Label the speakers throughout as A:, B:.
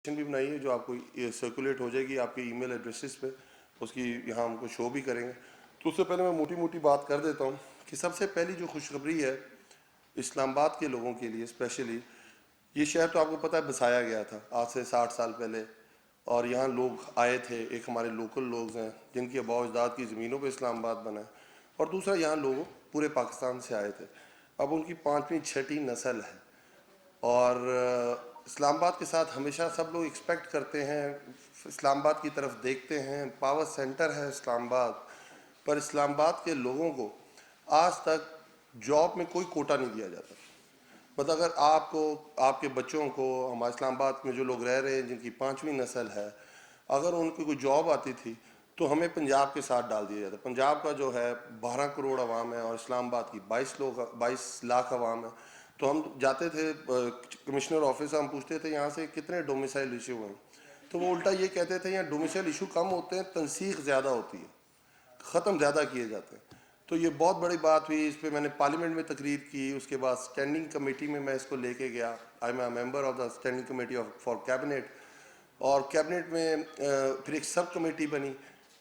A: بھی بنائی ہے جو آپ کو سرکولیٹ ہو جائے گی آپ کے ای میل ایڈریسز پہ، اس کی یہاں ہم کو شو بھی کریں گے. تو اس سے پہلے میں موٹی موٹی بات کر دیتا ہوں کہ سب سے پہلی جو خوشخبری ہے اسلام آباد کے لوگوں کے لیے اسپیشلی، یہ شہر تو آپ کو پتہ ہے بسایا گیا تھا آج سے 60 سال پہلے، اور یہاں لوگ آئے تھے. ایک ہمارے لوکل لوگ ہیں جن کی آباء و اجداد کی زمینوں پہ اسلام آباد بنا ہے، اور دوسرا یہاں لوگ پورے پاکستان سے آئے تھے. اب ان کی 5ویں 6ٹھی نسل ہے، اور اسلام آباد کے ساتھ ہمیشہ سب لوگ ایکسپیکٹ کرتے ہیں، اسلام آباد کی طرف دیکھتے ہیں. پاور سینٹر ہے اسلام آباد، پر اسلام آباد کے لوگوں کو آج تک جاب میں کوئی کوٹا نہیں دیا جاتا. مطلب اگر آپ کو، آپ کے بچوں کو، ہمارے اسلام آباد میں جو لوگ رہ رہے ہیں جن کی 5ویں نسل ہے، اگر ان کی کوئی جاب آتی تھی تو ہمیں پنجاب کے ساتھ ڈال دیا جاتا. پنجاب کا جو ہے 12 کروڑ عوام ہے اور اسلام آباد کی 22 لاکھ عوام ہے. تو ہم جاتے تھے کمشنر آفس، ہم پوچھتے تھے یہاں سے کتنے ڈومیسائل ایشو ہیں، تو وہ الٹا یہ کہتے تھے یہاں ڈومیسائل ایشو کم ہوتے ہیں، تنسیخ زیادہ ہوتی ہے، ختم زیادہ کیے جاتے ہیں. تو یہ بہت بڑی بات ہوئی. اس پہ میں نے پارلیمنٹ میں تقریر کی، اس کے بعد اسٹینڈنگ کمیٹی میں اس کو لے کے گیا. I am a member of the standing committee for cabinet, اور کیبنٹ میں پھر ایک سب کمیٹی بنی.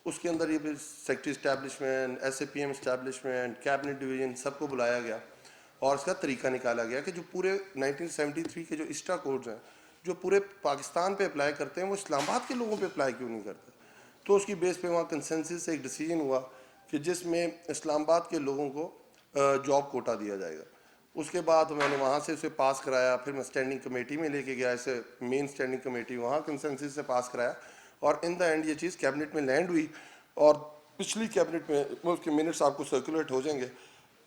A: اس کے اندر یہ پھر secretary establishment, S A P M establishment, cabinet division, سب کو بلایا گیا اور اس کا طریقہ نکالا گیا کہ جو پورے 1973 کے جو اسٹا کوڈز ہیں جو پورے پاکستان پہ اپلائی کرتے ہیں وہ اسلام آباد کے لوگوں پہ اپلائی کیوں نہیں کرتے. تو اس کی بیس پہ وہاں کنسنسس سے ایک ڈیسیجن ہوا کہ جس میں اسلام آباد کے لوگوں کو جاب کوٹا دیا جائے گا. اس کے بعد میں نے وہاں سے اسے پاس کرایا، پھر میں اسٹینڈنگ کمیٹی میں لے کے گیا، اسے مین اسٹینڈنگ کمیٹی، وہاں کنسنسس سے پاس کرایا، اور ان دا اینڈ یہ چیز کیبنٹ میں لینڈ ہوئی. اور پچھلی کیبنٹ میں اس کے منٹس آپ کو سرکولیٹ ہو جائیں گے.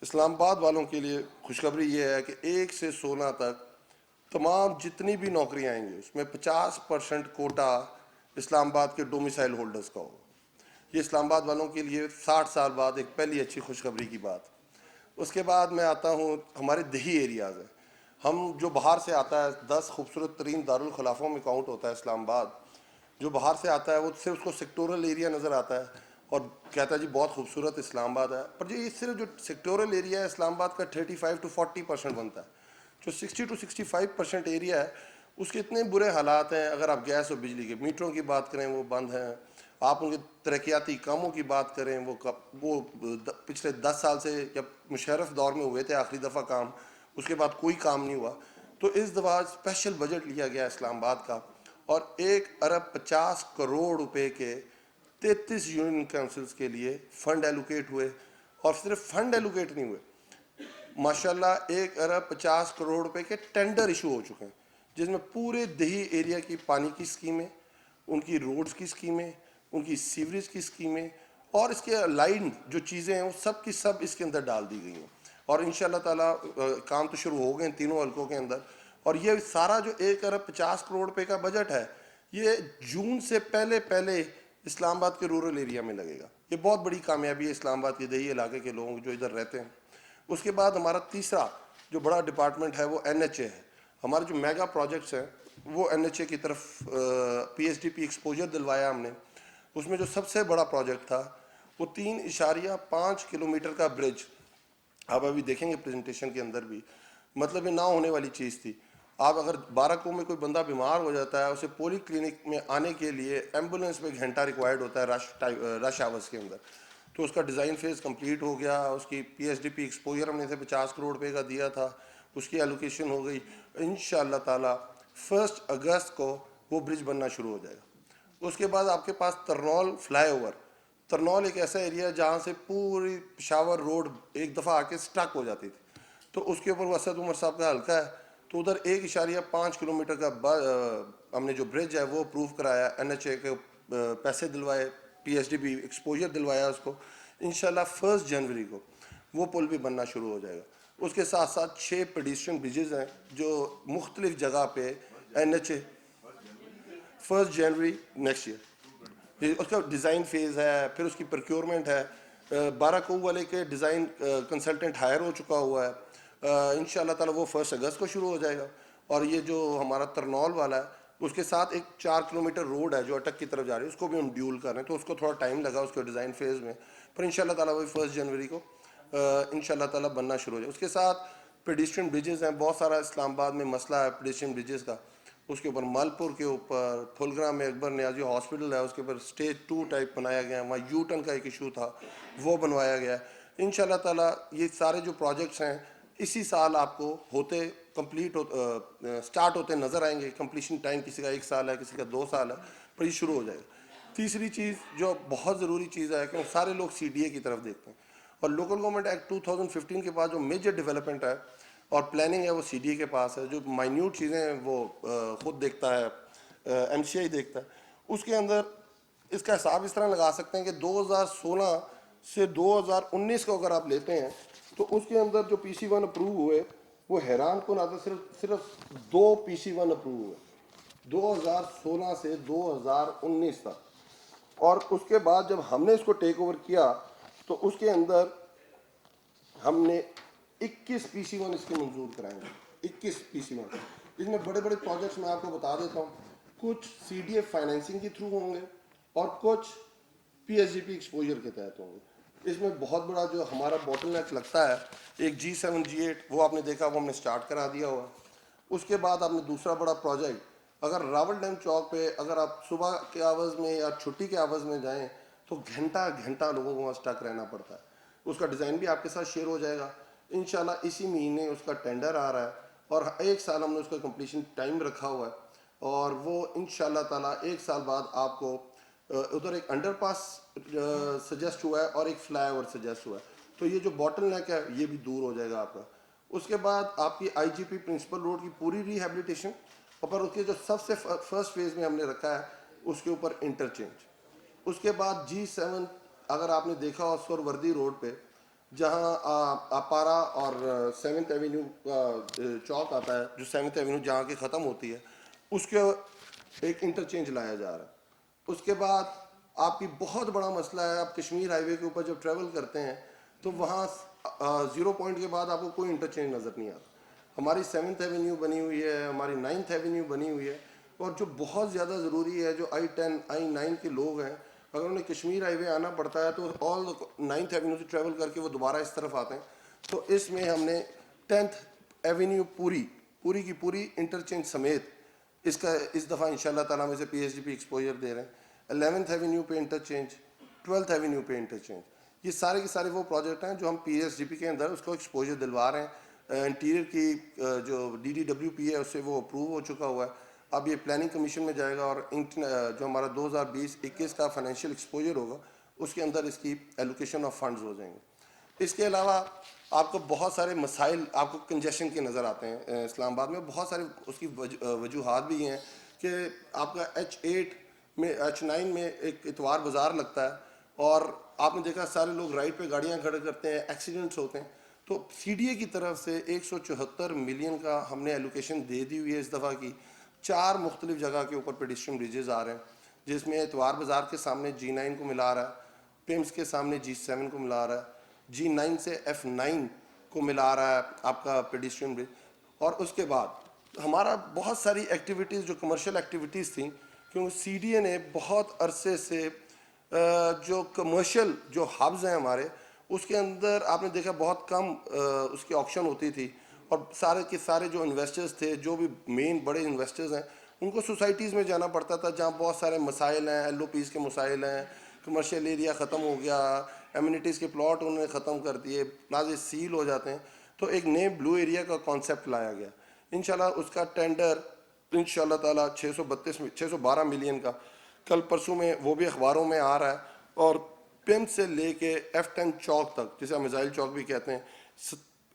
A: اسلام آباد والوں کے لیے خوشخبری یہ ہے کہ 1 سے 16 تک تمام جتنی بھی نوکریاں آئیں گی اس میں 50% کوٹا اسلام آباد کے ڈومیسائل ہولڈرز کا ہوگا. یہ اسلام آباد والوں کے لیے 60 سال بعد ایک پہلی اچھی خوشخبری کی بات. اس کے بعد میں آتا ہوں ہمارے دیہی ایریاز ہیں. ہم جو باہر سے آتا ہے 10 خوبصورت ترین دارالخلافوں میں کاؤنٹ ہوتا ہے اسلام آباد. جو باہر سے آتا ہے وہ صرف اس کو سیکٹورل ایریا نظر آتا ہے اور کہتا ہے جی بہت خوبصورت اسلام آباد ہے، پر یہ صرف جو سیکٹورل ایریا ہے اسلام آباد کا 35 to 40% بنتا ہے. جو 60 to 65% ایریا ہے اس کے اتنے برے حالات ہیں. اگر آپ گیس اور بجلی کے میٹروں کی بات کریں وہ بند ہیں، آپ ان کے ترقیاتی کاموں کی بات کریں وہ پچھلے 10 سال سے جب مشرف دور میں ہوئے تھے آخری دفعہ کام، اس کے بعد کوئی کام نہیں ہوا. تو اس دفعہ اسپیشل بجٹ لیا گیا اسلام آباد کا، اور 1 ارب 50 کروڑ روپے کے 33 یونین کونسلز کے لیے فنڈ ایلوکیٹ ہوئے. اور صرف فنڈ ایلوکیٹ نہیں ہوئے، ماشاءاللہ 1 ارب 50 کروڑ روپے کے ٹینڈر ایشو ہو چکے ہیں، جس میں پورے دیہی ایریا کی پانی کی اسکیمیں، ان کی روڈز کی اسکیمیں، ان کی سیوریج کی اسکیمیں، اور اس کے لائن جو چیزیں ہیں وہ سب کی سب اس کے اندر ڈال دی گئی ہیں. اور انشاءاللہ تعالیٰ کام تو شروع ہو گئے ہیں تینوں حلقوں کے اندر. اور یہ سارا جو 1 ارب 50 کروڑ روپے کا بجٹ ہے یہ جون سے پہلے اسلام آباد کے رورل ایریا میں لگے گا. یہ بہت بڑی کامیابی ہے اسلام آباد کے دیہی علاقے کے لوگوں جو ادھر رہتے ہیں. اس کے بعد ہمارا تیسرا جو بڑا ڈپارٹمنٹ ہے وہ NHA ہے. ہمارے جو میگا پروجیکٹس ہیں وہ NHA کی طرف PSDP ایکسپوجر دلوایا ہم نے. اس میں جو سب سے بڑا پروجیکٹ تھا وہ 3.5 کلومیٹر کا برج. آپ ابھی دیکھیں گے پریزنٹیشن کے اندر بھی، مطلب یہ نہ ہونے والی چیز تھی. آپ اگر 12 کو میں کوئی بندہ بیمار ہو جاتا ہے اسے پولی کلینک میں آنے کے لیے ایمبولینس میں 1 گھنٹہ ریکوائرڈ ہوتا ہے رش آورس کے اندر. تو اس کا ڈیزائن فیز کمپلیٹ ہو گیا. اس کی PSDP ایکسپوجر ہم نے سے 50 کروڑ روپے کا دیا تھا، اس کی ایلوکیشن ہو گئی. انشاءاللہ تعالی 1 اگست کو وہ برج بننا شروع ہو جائے گا. اس کے بعد آپ کے پاس ترنول فلائی اوور. ترنول ایک ایسا ایریا ہے جہاں سے پوری پشاور روڈ ایک دفعہ آ کے سٹک ہو جاتی تھی، تو اس کے اوپر وہ اسد عمر صاحب کا حلقہ ہے. تو ادھر 1.5 کلومیٹر کا ہم نے جو برج ہے وہ اپروو کرایا، NHA کے پیسے دلوائے، PSDP ایکسپوجر دلوایا اس کو. انشاءاللہ 1 جنوری کو وہ پل بھی بننا شروع ہو جائے گا. اس کے ساتھ ساتھ 6 پیڈیسٹرین برجز ہیں جو مختلف جگہ پہ NHA 1 جنوری نیکسٹ ایئر. اس کا ڈیزائن فیز ہے، پھر اس کی پروکیورمنٹ ہے. 12 کو والے کے ڈیزائن کنسلٹنٹ ہائر ہو چکا ہوا ہے. انشاءاللہ تعالی وہ 1 اگست کو شروع ہو جائے گا. اور یہ جو ہمارا ترنول والا ہے اس کے ساتھ ایک 4 کلومیٹر روڈ ہے جو اٹک کی طرف جا رہی ہے، اس کو بھی ہم ڈیول کر رہے ہیں. تو اس کو تھوڑا ٹائم لگا اس کے ڈیزائن فیز میں، پر انشاءاللہ تعالی وہی 1 جنوری کو انشاءاللہ تعالی بننا شروع ہو جائے. اس کے ساتھ پیڈیسٹرین برجز ہیں. بہت سارا اسلام آباد میں مسئلہ ہے پیڈیسٹرین برجز کا. اس کے اوپر مالپور کے اوپر پھلگرام میں اکبر نیازی ہاسپٹل ہے، اس کے اوپر اسٹیج 2 ٹائپ بنایا گیا ہے، وہاں یو ٹرن کا ایک ایشو تھا وہ بنوایا گیا ہے۔ انشاءاللہ تعالیٰ یہ سارے جو پروجیکٹس ہیں اسی سال آپ کو ہوتے کمپلیٹ سٹارٹ ہوتے نظر آئیں گے۔ کمپلیشن ٹائم کسی کا 1 سال ہے، کسی کا 2 سال ہے، پر یہ شروع ہو جائے گا۔ تیسری چیز جو بہت ضروری چیز ہے کہ سارے لوگ سی ڈی اے کی طرف دیکھتے ہیں، اور لوکل گورنمنٹ ایکٹ 2015 کے بعد جو میجر ڈیولپمنٹ ہے اور پلاننگ ہے وہ سی ڈی اے کے پاس ہے۔ جو مائنیوٹ چیزیں ہیں وہ خود دیکھتا ہے، ایم سی آئی دیکھتا ہے۔ اس کے اندر اس کا حساب اس طرح لگا سکتے ہیں کہ 2016 سے 2019 کو اگر آپ لیتے ہیں تو اس کے اندر جو پی سی 1 اپروو ہوئے وہ حیران کن آتا، صرف 2 پی سی 1 اپروو ہوئے 2016 سے 2019 تک۔ اور اس کے بعد جب ہم نے اس کو ٹیک اوور کیا تو اس کے اندر ہم نے 21 پی سی 1 اس کے منظور کرائیں گے، 21 پی سی 1۔ اس میں بڑے بڑے پروجیکٹس میں آپ کو بتا دیتا ہوں، کچھ سی ڈی اے فائنینسنگ کے تھرو ہوں گے اور کچھ پی ایس جی پی ایکسپوجر کے تحت ہوں گے۔ اس میں بہت بڑا جو ہمارا باٹل نیک لگتا ہے ایک G7 G8 وہ آپ نے دیکھا، وہ ہم نے سٹارٹ کرا دیا ہوا۔ اس کے بعد آپ نے دوسرا بڑا پروجیکٹ، اگر راول ڈیم چوک پہ اگر آپ صبح کے آورز میں یا چھٹی کے آورز میں جائیں تو گھنٹہ لوگوں کو وہاں سٹک رہنا پڑتا ہے۔ اس کا ڈیزائن بھی آپ کے ساتھ شیئر ہو جائے گا انشاءاللہ۔ اسی مہینے اس کا ٹینڈر آ رہا ہے اور 1 سال ہم نے اس کا کمپلیشن ٹائم رکھا ہوا ہے، اور وہ انشاءاللہ تعالیٰ 1 سال بعد آپ کو ادھر ایک انڈر پاس سجیسٹ ہوا ہے اور ایک فلائی اوور سجیسٹ ہوا ہے، تو یہ جو باٹل نیک ہے یہ بھی دور ہو جائے گا آپ کا۔ اس کے بعد آپ کی آئی جی پی پرنسپل روڈ کی پوری ریہیبلیٹیشن، اور پر اس کے جو سب سے فرسٹ فیز میں ہم نے رکھا ہے اس کے اوپر انٹرچینج۔ اس کے بعد G7 اگر آپ نے دیکھا ہو سور وردی روڈ پہ جہاں اپارا اور 7th ایونیو کا چوک آتا ہے، جو 7th ایونیو جہاں کی ختم ہوتی ہے، اس کے ایک انٹرچینج لایا جا رہا ہے۔ اس کے بعد آپ کی بہت بڑا مسئلہ ہے، آپ کشمیر ہائی وے کے اوپر جب ٹریول کرتے ہیں تو وہاں 0 پوائنٹ کے بعد آپ کو کوئی انٹرچینج نظر نہیں آتا۔ ہماری 7th ایونیو بنی ہوئی ہے، ہماری 9th ایونیو بنی ہوئی ہے، اور جو بہت زیادہ ضروری ہے جو I-10 I-9 کے لوگ ہیں اگر انہیں کشمیر ہائی وے آنا پڑتا ہے تو آل 9th ایونیو سے ٹریول کر کے وہ دوبارہ اس طرف آتے ہیں۔ تو اس میں ہم نے 10th ایونیو پوری کی پوری انٹرچینج سمیت اس کا اس دفعہ انشاءاللہ تعالیٰ میں سے پی ایس جی پی ایکسپوجر دے رہے ہیں۔ 11th ایونیو پہ انٹرچینج، 12th ایونیو پہ انٹرچینج، یہ سارے کے سارے وہ پروجیکٹ ہیں جو ہم پی ایس جی پی کے اندر اس کو ایکسپوجر دلوا رہے ہیں۔ انٹیریئر کی جو ڈی ڈی ڈبلیو پی ہے اس سے وہ اپروو ہو چکا ہوا ہے، اب یہ پلاننگ کمیشن میں جائے گا اور جو ہمارا 2020-21 کا فائنینشیل ایکسپوجر ہوگا اس کے اندر اس کی ایلوکیشن آف فنڈز ہو جائیں گے۔ اس کے علاوہ آپ کو بہت سارے مسائل آپ کو کنجیشن کے نظر آتے ہیں اسلام آباد میں، بہت سارے اس کی وجوہات بھی ہیں کہ آپ کا H8 میں H9 میں ایک اتوار بازار لگتا ہے اور آپ نے دیکھا سارے لوگ رائٹ پہ گاڑیاں کھڑے کرتے ہیں، ایکسیڈنٹس ہوتے ہیں، تو سی ڈی اے کی طرف سے 174 ملین کا ہم نے ایلوکیشن دے دی ہوئی ہے اس دفعہ کی۔ 4 مختلف جگہ کے اوپر پیڈسٹرین بریجز آ رہے ہیں جس میں اتوار بازار کے سامنے G9 کو ملا رہا ہے، پیمز کے سامنے G7 کو ملا رہا ہے، G9 سے F9 کو ملا رہا ہے آپ کا پیڈسٹرین برج۔ اور اس کے بعد ہمارا بہت ساری ایکٹیویٹیز جو کمرشل ایکٹیویٹیز تھیں، کیونکہ سی ڈی اے نے بہت عرصے سے جو کمرشل جو ہبز ہیں ہمارے اس کے اندر آپ نے دیکھا بہت کم اس کی آکشن ہوتی تھی، اور سارے کے سارے جو انویسٹرز تھے، جو بھی مین بڑے انویسٹرز ہیں، ان کو سوسائٹیز میں جانا پڑتا تھا جہاں بہت سارے مسائل ہیں، ایل او پیز کے مسائل ہیں، کمرشل ایریا ختم ہو گیا، ایمینٹیز کے پلاٹ انہوں نے ختم کر دیے، پلازے سیل ہو جاتے ہیں، تو ایک نئے بلو ایریا کا کانسیپٹ لایا گیا۔ انشاءاللہ اس کا ٹینڈر انشاءاللہ تعالیٰ 612 ملین کا کل پرسوں میں وہ بھی اخباروں میں آ رہا ہے، اور پم سے لے کے F10 چوک تک جسے ہم میزائل چوک بھی کہتے ہیں،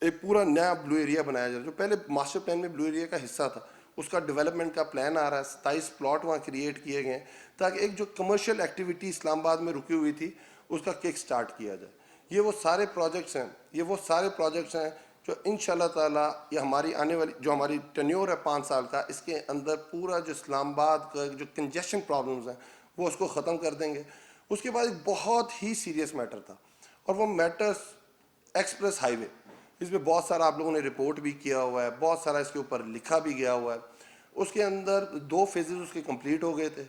A: ایک پورا نیا بلو ایریا بنایا جا رہا ہے جو پہلے ماسٹر پلان میں بلو ایریا کا حصہ تھا، اس کا ڈیولپمنٹ کا پلان آ رہا ہے۔ 27 پلاٹ وہاں کریٹ کیے گئے ہیں تاکہ ایک جو کمرشل ایکٹیویٹی اسلام آباد میں رکی ہوئی تھی اس کا کک سٹارٹ کیا جائے۔ یہ وہ سارے پروجیکٹس ہیں جو انشاءاللہ تعالیٰ یہ ہماری آنے والی جو ہماری ٹینیور ہے 5 سال کا، اس کے اندر پورا جو اسلام آباد کا جو کنجیشن پرابلمز ہیں وہ اس کو ختم کر دیں گے۔ اس کے بعد ایک بہت ہی سیریس میٹر تھا، اور وہ میٹرز ایکسپریس ہائی وے، اس میں بہت سارا آپ لوگوں نے رپورٹ بھی کیا ہوا ہے، بہت سارا اس کے اوپر لکھا بھی گیا ہوا ہے۔ اس کے اندر 2 فیزز اس کے کمپلیٹ ہو گئے تھے،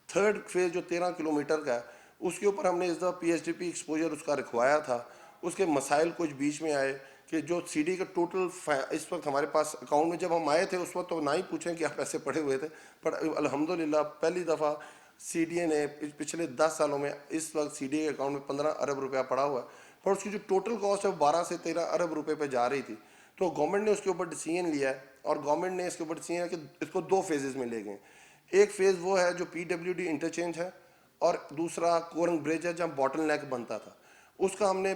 A: 3rd فیز جو 13 کلومیٹر کا ہے اس کے اوپر ہم نے اس دفعہ P S D P exposure اس کا رکھوایا تھا۔ اس کے مسائل کچھ بیچ میں آئے کہ جو سی ڈی کا ٹوٹل اس وقت ہمارے پاس اکاؤنٹ میں جب ہم آئے تھے اس وقت تو نہ ہی پوچھیں کہ آپ پیسے پڑے ہوئے تھے، پر الحمدللہ پہلی دفعہ سی ڈی اے نے پچھلے 10 سالوں میں اس وقت سی ڈی اے کے اکاؤنٹ میں 15 ارب روپیہ پڑا ہوا ہے، پر اس کی جو ٹوٹل کاسٹ ہے وہ 12 سے 13 ارب روپے پہ جا رہی تھی. تو گورنمنٹ نے اس کے اوپر ڈیسیژن لیا ہے، اور گورنمنٹ نے اس کے اوپر ڈیسیژن ہے کہ اس کو 2 فیزز میں لے گئے. ایک فیز وہ ہے جو پی ڈبلیو ڈی انٹرچینج ہے، اور دوسرا کورنگ برج ہے جہاں باٹل نیک بنتا تھا. اس کا ہم نے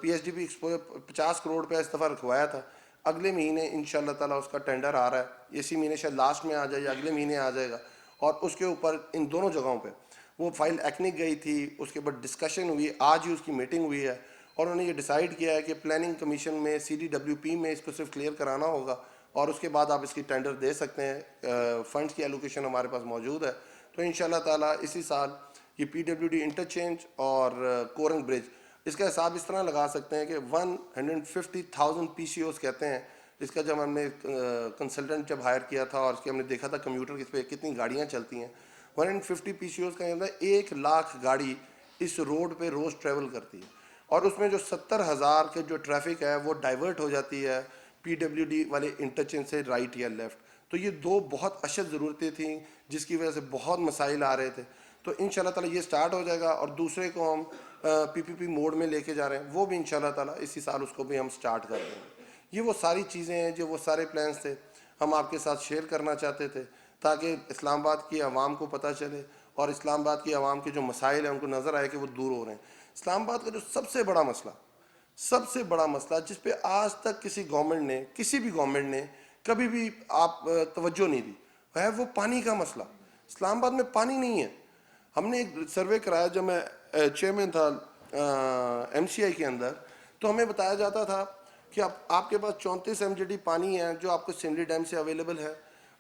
A: پی ایس ڈی پی 50 کروڑ روپیہ اس دفعہ رکھوایا تھا. اگلے مہینے ان شاء اللہ تعالیٰ اس کا ٹینڈر آ رہا ہے، اسی مہینے شاید لاسٹ میں آ جائے یا اگلے مہینے آ جائے گا. اور اس کے اوپر ان دونوں جگہوں پہ وہ فائل ایکنک گئی تھی، اس کے اوپر ڈسکشن ہوئی، آج ہی اس کی میٹنگ ہوئی ہے، اور انہوں نے یہ ڈیسائیڈ کیا ہے کہ پلاننگ کمیشن میں سی ڈی ڈبلیو پی میں اس کو صرف کلیئر کرانا ہوگا، اور اس کے بعد آپ اس کی ٹینڈر دے سکتے ہیں. فنڈز کی ایلوکیشن ہمارے پاس موجود ہے. تو ان شاء اللہ تعالیٰ اسی سال یہ پی ڈبلیو ڈی انٹرچینج اور کورنگ برج، اس کا حساب اس طرح لگا سکتے ہیں کہ 150,000 پی سی اوز کہتے ہیں، جس کا جب ہم نے کنسلٹنٹ جب ہائر کیا تھا اور اس کے ہم نے دیکھا تھا کمیوٹر اس پہ کتنی گاڑیاں چلتی ہیں، 150 پی سی اوز کا اندر 1,00,000 گاڑی اس روڈ پہ روز ٹریول کرتی ہے. اور اس میں جو 70,000 کے جو ٹریفک ہے وہ ڈائیورٹ ہو جاتی ہے پی ڈبلیو ڈی والے انٹرچینج سے رائٹ یا لیفٹ. تو یہ 2 بہت اشد ضرورتیں تھیں جس کی وجہ سے بہت مسائل آ رہے تھے. تو ان شاء اللہ تعالیٰ یہ سٹارٹ ہو جائے گا، اور دوسرے کو ہم پی پی پی موڈ میں لے کے جا رہے ہیں، وہ بھی ان شاء اللہ تعالیٰ اسی سال اس کو بھی ہم سٹارٹ کر دیں گے. یہ وہ ساری چیزیں ہیں جو وہ سارے پلانس تھے ہم آپ کے ساتھ شیئر کرنا چاہتے تھے، تاکہ اسلام آباد کی عوام کو پتہ چلے اور اسلام آباد کی عوام کے جو مسائل ہیں ان کو نظر آئے کہ وہ دور ہو رہے ہیں. اسلام آباد کا جو سب سے بڑا مسئلہ جس پہ آج تک کسی بھی گورنمنٹ نے کبھی بھی آپ توجہ نہیں دی ہے وہ پانی کا مسئلہ. اسلام آباد میں پانی نہیں ہے. ہم نے ایک سروے کرایا جب میں چیئرمین تھا ایم سی آئی کے اندر، تو ہمیں بتایا جاتا تھا کہ آپ کے پاس 34 ایم جی ڈی پانی ہے جو آپ کو سملی ڈیم سے اویلیبل ہے.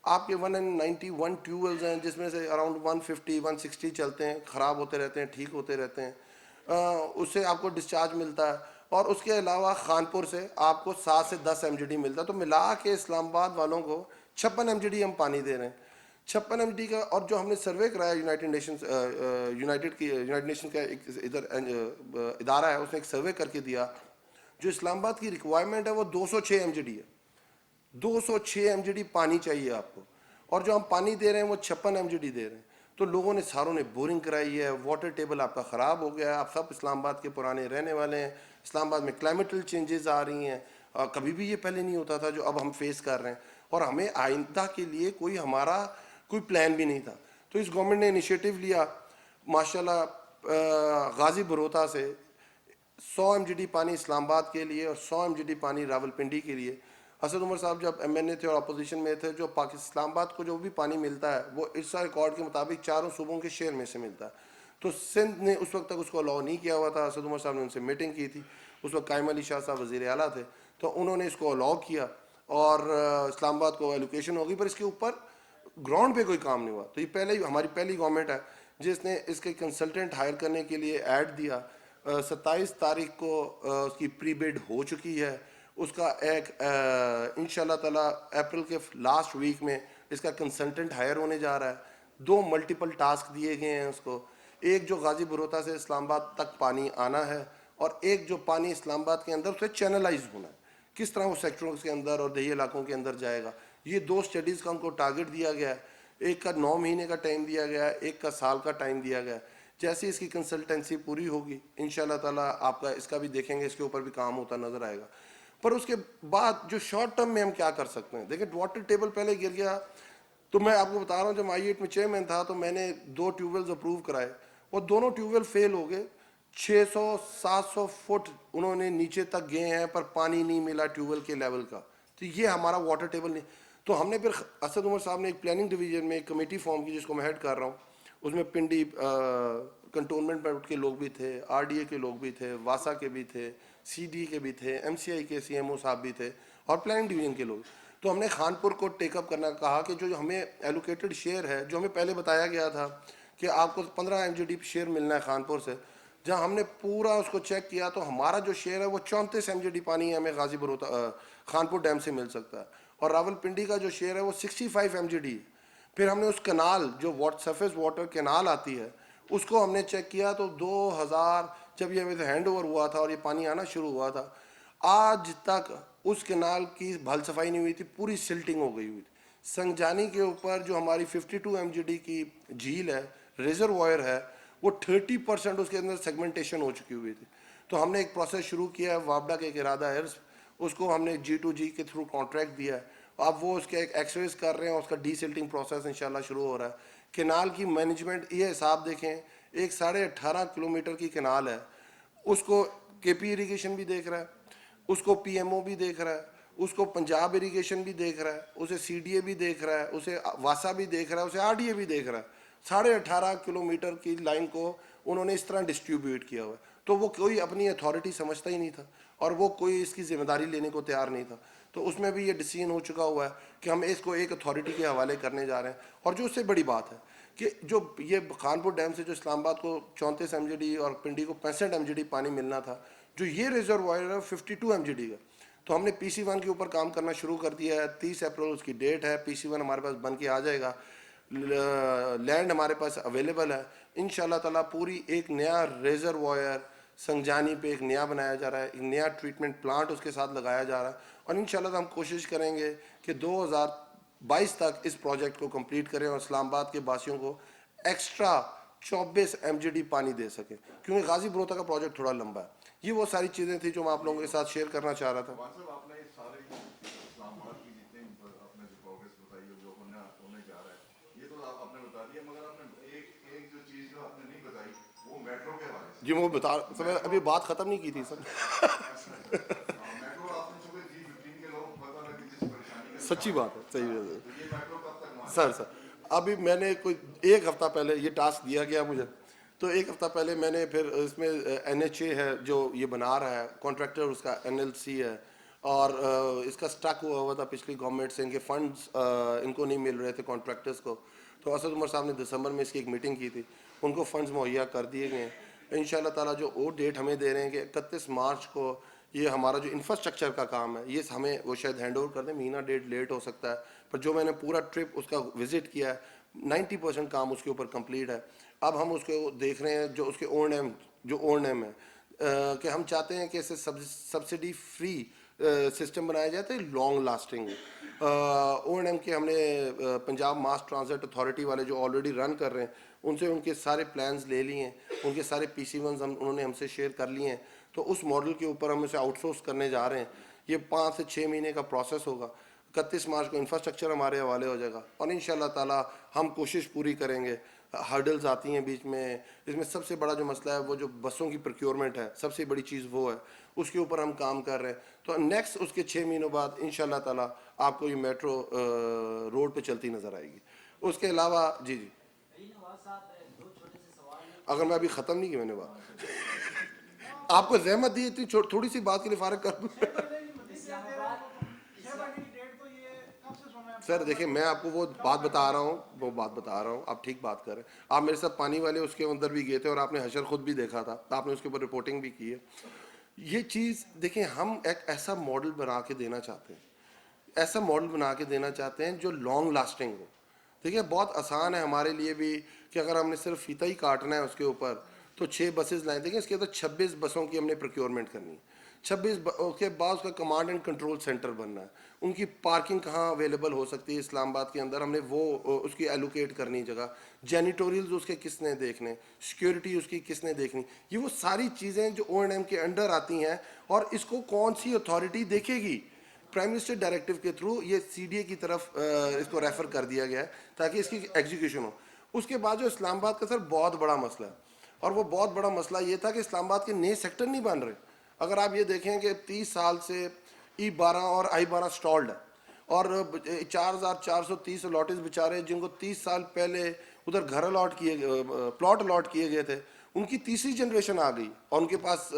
A: آپ کے 191 ٹیوب ویلز ہیں جس میں سے اراؤنڈ 150 160 چلتے ہیں، خراب ہوتے رہتے ہیں، ٹھیک ہوتے رہتے ہیں، اس سے آپ کو ڈسچارج ملتا ہے. اور اس کے علاوہ خانپور سے آپ کو 7 سے 10 ایم جی ڈی ملتا ہے. تو ملا کے اسلام آباد والوں کو 56 ایم جی ڈی ہم پانی دے رہے ہیں. 56 ایم جی ڈی کا. اور جو ہم نے سروے کرایا یونائٹڈ نیشن کا ایک ادھر ادارہ ہے، اس نے ایک سروے کر کے دیا، جو اسلام آباد کی ریکوائرمنٹ ہے وہ 206 ایم جی ڈی ہے. 206 ایم جی ڈی پانی چاہیے آپ کو، اور جو ہم پانی دے رہے ہیں وہ 56 ایم جی ڈی دے رہے ہیں. تو لوگوں نے ساروں نے بورنگ کرائی ہے، واٹر ٹیبل آپ کا خراب ہو گیا ہے. آپ سب اسلام آباد کے پرانے رہنے والے ہیں. اسلام آباد میں کلائمیٹل چینجز آ رہی ہیں، کبھی بھی یہ پہلے نہیں ہوتا تھا جو اب ہم فیس کر رہے ہیں، اور ہمیں آئندہ کے لیے ہمارا کوئی پلان بھی نہیں تھا. تو اس گورنمنٹ نے انیشیٹو لیا ماشاءاللہ، غازی بروتا سے 100 ایم جی ڈی پانی اسلام آباد کے لیے اور 100 ایم جی ڈی پانی راول پنڈی کے لیے. اسد عمر صاحب جب ایم این اے تھے اور اپوزیشن میں تھے، جو اسلام آباد کو جو بھی پانی ملتا ہے وہ ارسا ریکارڈ کے مطابق 4 صوبوں کے شیئر میں سے ملتا ہے. تو سندھ نے اس وقت تک اس کو الاؤ نہیں کیا ہوا تھا. اسد عمر صاحب نے ان سے میٹنگ کی تھی، اس وقت قائم علی شاہ صاحب وزیر اعلیٰ تھے، تو انہوں نے اس کو الاؤ کیا اور اسلام آباد کو ایلوکیشن ہوگی، پر اس کے اوپر گراؤنڈ پہ کوئی کام نہیں ہوا. تو یہ ہماری پہلی گورنمنٹ ہے جس نے اس کے کنسلٹنٹ ہائر کرنے کے لیے ایڈ دیا. 27 تاریخ کو اس کی پری بڈ ہو چکی ہے. اس کا ایک انشاءاللہ تعالیٰ اپریل کے لاسٹ ویک میں اس کا کنسلٹنٹ ہائر ہونے جا رہا ہے. 2 ملٹیپل ٹاسک دیے گئے ہیں اس کو، ایک جو غازی بروتا سے اسلام آباد تک پانی آنا ہے، اور ایک جو پانی اسلام آباد کے اندر اسے چینلائز ہونا ہے، کس طرح وہ سیکٹروں کے اندر اور دیہی علاقوں کے اندر جائے گا. یہ 2 اسٹڈیز کا ان کو ٹارگٹ دیا گیا ہے. ایک کا 9 مہینے کا ٹائم دیا گیا ہے، ایک کا سال کا ٹائم دیا گیا ہے. جیسے اس کی کنسلٹنسی پوری ہوگی انشاءاللہ تعالیٰ آپ کا اس کا بھی دیکھیں گے، اس کے اوپر بھی کام ہوتا نظر آئے گا. پر اس کے بعد جو شارٹ ٹرم میں ہم کیا کر سکتے ہیں، دیکھیں واٹر ٹیبل پہلے گر گیا. تو میں آپ کو بتا رہا ہوں، جب آئی 8 میں چیئرمین تھا تو میں نے 2 ٹیوب ویلز اپروو کرائے، اور دونوں ٹیوب ویل فیل ہو گئے. 600-700 فٹ انہوں نے نیچے تک گئے ہیں، پر پانی نہیں ملا ٹیوب ویل کے لیول کا. تو یہ ہمارا واٹر ٹیبل نہیں. تو ہم نے پھر اسد عمر صاحب نے ایک پلاننگ ڈویژن میں ایک کمیٹی فارم کی، جس کو میں ہیڈ کر رہا ہوں. اس میں پنڈی کنٹونمنٹ بورڈ کے لوگ بھی تھے، آر ڈی اے کے لوگ بھی تھے، واسا کے بھی تھے، سی ڈی کے بھی تھے، ایم سی آئی کے سی ایم او صاحب بھی تھے، اور پلاننگ ڈویژن کے لوگ. تو ہم نے خانپور کو ٹیک اپ کرنا کہا کہ جو ہمیں ایلوکیٹڈ شیئر ہے، جو ہمیں پہلے بتایا گیا تھا کہ آپ کو 15 ایم جی ڈی شیئر ملنا ہے خانپور سے، جہاں ہم نے پورا اس کو چیک کیا تو ہمارا جو شیئر ہے وہ 34 ایم جی ڈی پانی ہمیں غازی بروتا خانپور ڈیم سے مل سکتا ہے، اور راول پنڈی کا جو شیئر ہے وہ 65 ایم جی ڈی. پھر ہم نے اس کنال جو سرفیس واٹر کنال آتی ہے اس کو ہم نے چیک کیا، تو 2000 جب یہ ہینڈ اوور ہوا تھا اور یہ پانی آنا شروع ہوا تھا، آج تک اس کنال کی بھل صفائی نہیں ہوئی تھی, پوری سلٹنگ ہو گئی ہوئی تھی. سنگجانی کے اوپر جو ہماری 52 MGD کی جھیل ہے, ریزروائر ہے, وہ 30% اس کے اندر سیگمنٹیشن ہو چکی ہوئی تھی. تو ہم نے ایک پروسیس شروع کیا ہے, وابڈا کا ایک ارادہ ہے, اس کو ہم نے G2G کے تھرو کانٹریکٹ دیا ہے. اب وہ اس کے ایک ایکسریز کر رہے ہیں, اس کا ڈی سلٹنگ پروسیس انشاءاللہ شروع ہو رہا ہے. کنال کی مینجمنٹ, یہ حساب دیکھیں, ایک 18.5 کلومیٹر کی کنال ہے, اس کو کے پی اریگیشن بھی دیکھ رہا ہے, اس کو پی ایم او بھی دیکھ رہا ہے, اس کو پنجاب اریگیشن بھی دیکھ رہا ہے, اسے سی ڈی اے بھی دیکھ رہا ہے, اسے واسا بھی دیکھ رہا ہے, اسے آر ڈی اے بھی دیکھ رہا ہے. 18.5 کلومیٹر کی لائن کو انہوں نے اس طرح ڈسٹریبیوٹ کیا ہوا ہے. تو وہ کوئی اپنی اتھارٹی سمجھتا ہی نہیں تھا, اور وہ کوئی اس کی ذمہ داری لینے کو تیار نہیں تھا. تو اس میں بھی یہ ڈیسیژن ہو چکا ہوا ہے کہ ہم اس کو ایک اتھارٹی کے حوالے کرنے جا رہے ہیں. اور جو اس سے بڑی بات ہے کہ جو یہ خانپور ڈیم سے جو اسلام آباد کو 34 MGD اور پنڈی کو 65 MGD پانی ملنا تھا, جو یہ ریزروائر ہے 52 MGD کا, تو ہم نے PC1 کے اوپر کام کرنا شروع کر دیا ہے. 30 اپریل اس کی ڈیٹ ہے, PC1 ہمارے پاس بن کے آ جائے گا, لینڈ ہمارے پاس اویلیبل ہے. انشاءاللہ تعالیٰ پوری ایک نیا ریزروائر سنگجانی پہ ایک نیا بنایا جا رہا ہے, ایک نیا ٹریٹمنٹ پلانٹ اس کے ساتھ لگایا جا رہا ہے, اور انشاءاللہ ہم کوشش کریں گے کہ 2022 تک اس پروجیکٹ کو کمپلیٹ کریں اور اسلام آباد کے باسیوں کو ایکسٹرا 24 MGD پانی دے سکیں, کیونکہ غازی بروتا کا پروجیکٹ تھوڑا لمبا ہے. یہ وہ ساری چیزیں تھیں جو میں آپ لوگوں کے ساتھ شیئر کرنا چاہ رہا تھا. جی وہ بتا, ابھی بات ختم نہیں کی تھی سر. سچی بات ہے, صحیح ہے سر. ابھی میں نے کوئی 1 ہفتہ پہلے یہ ٹاسک دیا گیا مجھے, تو 1 ہفتہ پہلے میں نے پھر اس میں NHA ہے جو یہ بنا رہا ہے, کانٹریکٹر اس کا NLC ہے, اور اس کا سٹاک ہوا تھا پچھلی گورنمنٹ سے, ان کے فنڈز ان کو نہیں مل رہے تھے کانٹریکٹرز کو. تو اسد عمر صاحب نے دسمبر میں اس کی ایک میٹنگ کی تھی, ان کو فنڈز مہیا کر دیے گئے ہیں. انشاءاللہ تعالیٰ جو وہ ڈیٹ ہمیں دے رہے ہیں کہ 31 مارچ کو یہ ہمارا جو انفراسٹرکچر کا کام ہے یہ ہمیں وہ شاید ہینڈ اوور کر دیں, مہینہ ڈیڑھ لیٹ ہو سکتا ہے, پر جو میں نے پورا ٹرپ اس کا وزٹ کیا ہے 90% کام اس کے اوپر کمپلیٹ ہے. اب ہم اس کو دیکھ رہے ہیں جو اس کے اون ایم ہے, کہ ہم چاہتے ہیں کہ اسے سبسڈی فری سسٹم بنایا جائے تو لانگ لاسٹنگ. ایم کے ہم نے پنجاب ماس ٹرانزٹ اتھارٹی والے جو آلریڈی رن کر رہے ہیں ان سے ان کے سارے پلانز لے لیے ہیں, ان کے سارے PC1s انہوں نے ہم سے شیئر کر لیے ہیں. تو اس ماڈل کے اوپر ہم اسے آؤٹ سورس کرنے جا رہے ہیں. یہ 5 سے 6 مہینے کا پروسیس ہوگا. 31 مارچ کو انفراسٹرکچر ہمارے حوالے ہو جائے گا, اور انشاءاللہ تعالیٰ ہم کوشش پوری کریں گے. ہرڈلز آتی ہیں بیچ میں, اس میں سب سے بڑا جو مسئلہ ہے وہ جو بسوں کی پروکیورمنٹ ہے, سب سے بڑی چیز وہ ہے, اس کے اوپر ہم کام کر رہے ہیں. تو نیکسٹ اس کے 6 مہینوں بعد انشاءاللہ تعالیٰ آپ کو یہ میٹرو روڈ پہ چلتی نظر آئے گی. اس کے علاوہ جی اگر میں ابھی ختم نہیں کی میں نے بات, آپ کو زحمت دی اتنی تھوڑی سی بات کے لیے فارغ کر دوں. سر دیکھیں میں آپ کو وہ بات بتا رہا ہوں, آپ ٹھیک بات کر رہے ہیں. آپ میرے ساتھ پانی والے اس کے اندر بھی گئے تھے, اور آپ نے حشر خود بھی دیکھا تھا, آپ نے اس کے اوپر رپورٹنگ بھی کی ہے. یہ چیز دیکھیں, ہم ایک ایسا ماڈل بنا کے دینا چاہتے ہیں, جو لانگ لاسٹنگ ہو. دیکھیں بہت آسان ہے ہمارے لیے بھی کہ اگر ہم نے صرف فیتا ہی کاٹنا ہے اس کے اوپر تو 6 بسز لائیں. دیکھیں اس کے اندر 26 بسوں کی ہم نے پروکیورمنٹ کرنی ہے. 26 کے بعد اس کا کمانڈ اینڈ کنٹرول سینٹر بننا ہے. ان کی پارکنگ کہاں اویلیبل ہو سکتی ہے اسلام آباد کے اندر, ہم نے وہ اس کی ایلوکیٹ کرنی جگہ. جینیٹوریلز اس کے کس نے دیکھنے, سیکیورٹی اس کی کس نے دیکھنی, یہ وہ ساری چیزیں جو O&M کے انڈر آتی ہیں. اور اس کو کون سی اتھارٹی دیکھے گی, پرائم منسٹر ڈائریکٹیو کے تھرو یہ CDA کی طرف اس کو ریفر کر دیا گیا ہے تاکہ اس کی ایگزیکیوشن ہو. اس کے بعد جو اسلام آباد کا سر بہت بڑا مسئلہ ہے, اور وہ بہت بڑا مسئلہ یہ تھا کہ اسلام آباد کے نئے سیکٹر نہیں بن رہے. اگر آپ یہ دیکھیں کہ 30 سال سے E12 اور I12 سٹالڈ ہے, اور 4430 الاٹز بیچارے جن کو 30 سال پہلے ادھر گھر الاٹ کیے پلاٹ الاٹ کیے گئے تھے, ان کی تیسری جنریشن آ گئی اور ان کے پاس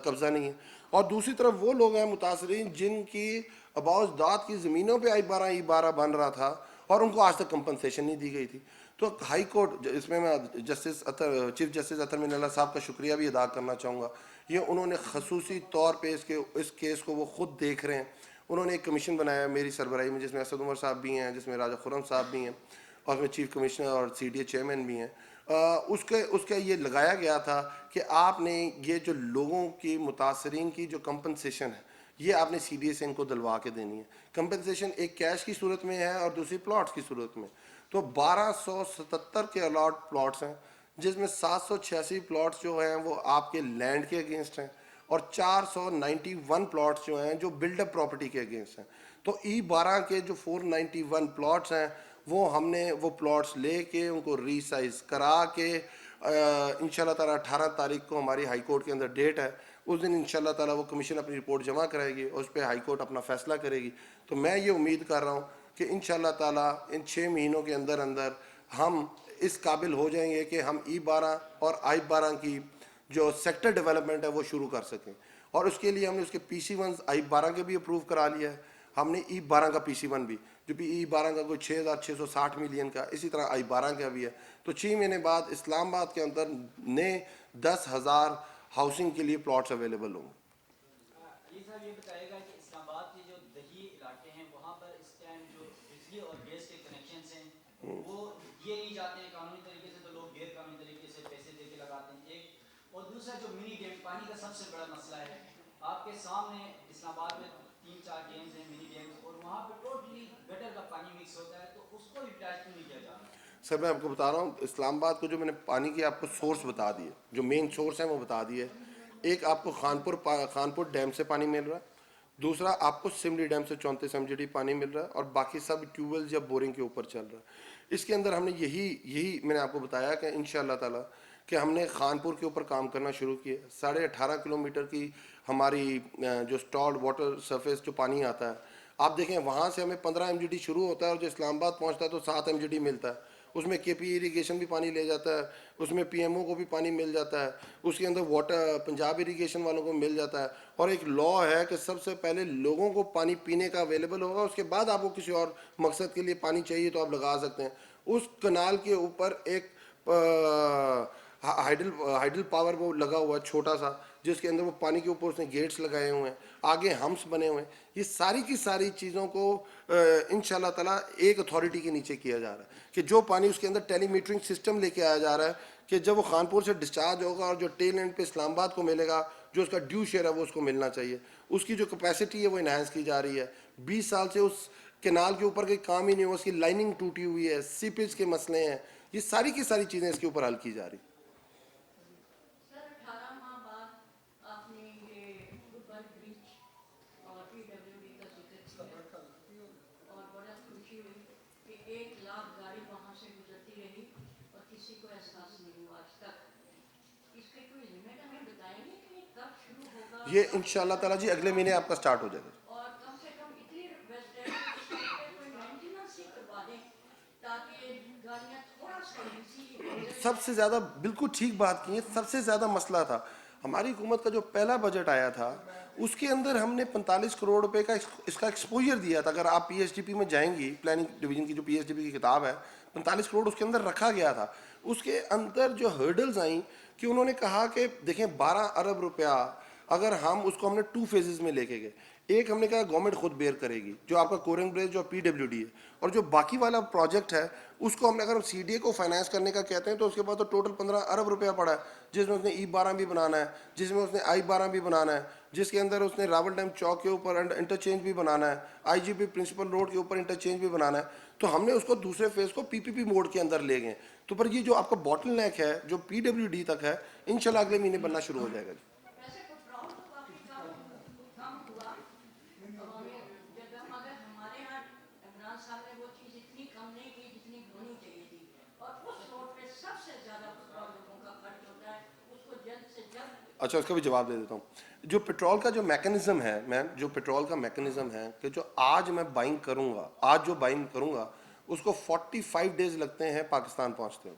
A: قبضہ نہیں ہے. اور دوسری طرف وہ لوگ ہیں متاثرین جن کی اباؤ داد کی زمینوں پہ I12 بن رہا تھا, اور ان کو آج تک کمپنسیشن نہیں دی گئی تھی. تو ہائی کورٹ, اس میں چیف جسٹس اطہر من اللہ صاحب کا شکریہ بھی ادا کرنا چاہوں گا. یہ انہوں نے خصوصی طور پہ اس کیس کو وہ خود دیکھ رہے ہیں. انہوں نے ایک کمیشن بنایا میری سربراہی میں, جس میں اسد عمر صاحب بھی ہیں, جس میں راجہ خرم صاحب بھی ہیں, اور اس میں چیف کمشنر اور CDA چیئرمین بھی ہیں. اس کا یہ لگایا گیا تھا کہ آپ نے یہ جو لوگوں کی متاثرین کی جو کمپنسیشن ہے یہ آپ نے سی ڈی اے سے ان کو دلوا کے دینی ہے. کمپنسیشن ایک کیش کی صورت میں ہے اور دوسری پلاٹس کی صورت میں. تو 1277 کے الاٹ پلاٹس ہیں جس میں 786 پلاٹس جو ہیں وہ آپ کے لینڈ کے اگینسٹ ہیں اور 491 پلاٹس جو ہیں جو بلڈ اپ پراپرٹی کے اگینسٹ ہیں. تو E12 کے جو 491 پلاٹس ہیں وہ ہم نے وہ پلاٹس لے کے ان کو ری سائز کرا کے انشاءاللہ تعالیٰ 18 تاریخ کو ہماری ہائی کورٹ کے اندر ڈیٹ ہے. اس دن انشاءاللہ تعالیٰ وہ کمیشن اپنی رپورٹ جمع کرائے گی اور اس پہ ہائی کورٹ اپنا فیصلہ کرے گی. تو میں یہ امید کر رہا ہوں کہ انشاءاللہ تعالیٰ ان 6 مہینوں کے اندر اندر ہم اس قابل ہو جائیں گے کہ ہم E12 اور I12 کی جو سیکٹر ڈیولپمنٹ ہے وہ شروع کر سکیں. اور اس کے لیے ہم نے اس کے PC1 I12 کے بھی اپروو کرا لیا ہے. ہم نے E12 کا PC1 بھی جو E12 کا کوئی 6660 ملین کا, اسی طرح I12 کا بھی ہے. تو 6 مہینے بعد اسلام آباد کے اندر نئے 10,000 ہاؤسنگ کے لیے پلاٹس اویلیبل ہوں.
B: علی صاحب یہ بتائے گا کہ اسلام آباد کے جو دیہی علاقے ہیں وہاں پر اس ٹائم جو بجلی اور گیس کے کنیکشنز ہیں وہ دیے نہیں جاتے ہیں قانونی طریقے سے, تو لوگ غیر قانونی طریقے سے پیسے دے کے لگاتے ہیں. ایک اور دوسرا جو منی ڈیم پانی کا سب سے بڑا مسئلہ ہے. آپ کے سامنے اسلام آباد میں 3-4 ڈیمز ہیں منی ڈیمز, اور وہاں پہ ٹوٹلی گٹر کا پانی مکس ہوتا ہے, تو اس کو یوٹیلائز کیوں نہیں کیا جا رہا؟
A: سر میں آپ کو بتا رہا ہوں اسلام آباد کو جو میں نے پانی کی آپ کو سورس بتا دیے, جو مین سورس ہیں وہ بتا دیے. ایک آپ کو خانپور ڈیم سے پانی مل رہا ہے, دوسرا آپ کو سمری ڈیم سے 34 MGD پانی مل رہا ہے, اور باقی سب ٹیوب ویلز یا بورنگ کے اوپر چل رہا ہے. اس کے اندر ہم نے یہی میں نے آپ کو بتایا کہ انشاءاللہ تعالیٰ کہ ہم نے خانپور کے اوپر کام کرنا شروع کیا. 18.5 کلومیٹر کی ہماری جو اسٹالڈ واٹر سرفیس جو پانی آتا ہے, آپ دیکھیں وہاں سے ہمیں 15 MGD شروع ہوتا ہے اور جو اسلام آباد پہنچتا ہے تو 7 MGD ملتا ہے. اس میں KP ایریگیشن بھی پانی لے جاتا ہے, اس میں PMO کو بھی پانی مل جاتا ہے, اس کے اندر واٹر پنجاب ایریگیشن والوں کو مل جاتا ہے. اور ایک لا ہے کہ سب سے پہلے لوگوں کو پانی پینے کا اویلیبل ہوگا, اس کے بعد آپ کو کسی اور مقصد کے لیے پانی چاہیے تو آپ لگا سکتے ہیں. اس کنال کے اوپر ایک ہائیڈل پاور وہ لگا ہوا ہے چھوٹا سا, جس کے اندر وہ پانی کے اوپر اس نے گیٹس لگائے ہوئے ہیں, آگے ہمس بنے ہوئے ہیں. یہ ساری کی ساری چیزوں کو انشاءاللہ تعالیٰ ایک اتھارٹی کے نیچے کیا جا رہا ہے کہ جو پانی اس کے اندر ٹیلی میٹرنگ سسٹم لے کے آیا جا رہا ہے کہ جب وہ خانپور سے ڈسچارج ہوگا اور جو ٹیل اینڈ پہ اسلام آباد کو ملے گا, جو اس کا ڈیو شیئر ہے وہ اس کو ملنا چاہیے. اس کی جو کیپیسٹی ہے وہ انہینس کی جا رہی ہے. 20 سال سے اس کینال کے اوپر کوئی کام ہی نہیں ہوا, اس کی لائننگ ٹوٹی ہوئی ہے, سیپیج کے مسئلے ہیں, یہ ساری کی ساری چیزیں اس کے اوپر حل کی جا رہی.
C: سر 18 ماہ بعد آپ نے یہ اوپر برج اور PWD کا ذکر کیا اور بڑا خوشی ہوئی کہ 1 لاکھ گاڑی وہاں سے گزرتی رہی اور کسی کو احساس نہیں ہوا آج تک. اس کے کوئی لمٹ ہمیں بتائیں گے کہ کب شروع ہوگا؟
A: یہ انشاءاللہ تعالیٰ جی اگلے مہینے آپ کا سٹارٹ ہو جائے گا.
C: اور کم سے کم اتنی ویسٹ پہ کوئی مینٹیننس ہی کروا دیں تاکہ گاڑیاں تھوڑا سا ایزی.
A: سب سے زیادہ بالکل ٹھیک بات کی ہے, سب سے زیادہ مسئلہ تھا ہماری حکومت کا جو پہلا بجٹ آیا تھا اس کے اندر ہم نے 45 کروڑ روپے کا اس کا ایکسپوجر دیا تھا. اگر آپ PSDP میں جائیں گی, پلاننگ ڈویژن کی جو PSDP کی کتاب ہے, 45 کروڑ اس کے اندر رکھا گیا تھا. اس کے اندر جو ہرڈلز آئیں کہ انہوں نے کہا کہ دیکھیں 12 ارب روپیہ اگر ہم اس کو ہم نے 2 فیزز میں لے کے گئے. ایک ہم نے کہا گورنمنٹ خود بیئر کرے گی جو آپ کا کورنگ برج جو PWD ہے, اور جو باقی والا پروجیکٹ ہے اس کو ہم نے اگر ہم CDA کو فائنانس کرنے کا کہتے ہیں تو اس کے بعد تو ٹوٹل 15 ارب روپیہ پڑا ہے, جس میں اس نے E12 بھی بنانا ہے, جس میں اس نے I12 بھی بنانا ہے, جس کے اندر اس نے راول ڈیم چوک کے اوپر انٹرچینج بھی بنانا ہے, IGP پرنسپل روڈ کے اوپر انٹرچینج بھی بنانا ہے. تو ہم نے اس کو دوسرے فیز کو PPP موڈ کے اندر لے گئے. تو پر یہ جو آپ کا باٹل نیک ہے جو PWD تک ہے انشاءاللہ اگلے مہینے بننا شروع ہو جائے گا.
C: ویسے پٹرول تو کافی کم ہوا, اگر ہمارے یہاں عمران صاحب نے وہ چیز اتنی کم نہیں کی جتنی ہونی چاہیے تھی, اور اس روڈ پہ سب سے زیادہ پٹرول لوگوں کا خرچ ہوتا ہے, اس کو جلد سے جلد.
A: اچھا اس کا بھی جواب دے دیتا ہوں. جو پٹرول کا جو میکنزم ہے میم, جو پٹرول کا میکنزم ہے کہ جو آج میں بائنگ کروں گا, آج جو بائنگ کروں گا اس کو 45 ڈیز لگتے ہیں پاکستان پہنچتے ہیں.